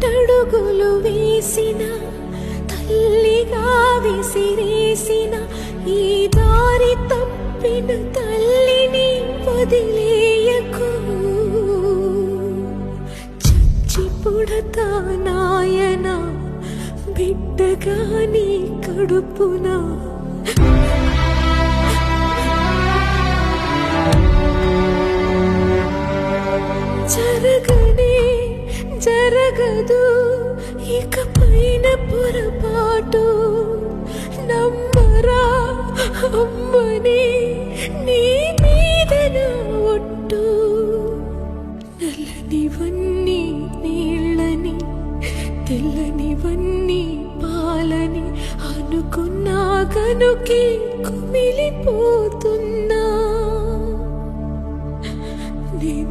తట్టడుగులు వేసిన తల్లిగా విసిరేసిన ఈ దారి తప్పిన తల్లిని వదిలేయకు. చచ్చి పుడతా నాయన బిడ్డగా నీ కడుపున. జరగనే జరగదు ఇక పైన పొరపాటు. నమ్మరా అమ్మని నీ మీద నా ఒట్టు. నల్లనివన్నీ నీళ్ళని తెల్లనివన్నీ పాలని అనుకున్నా కనుకే కుమిలిపోతున్నా.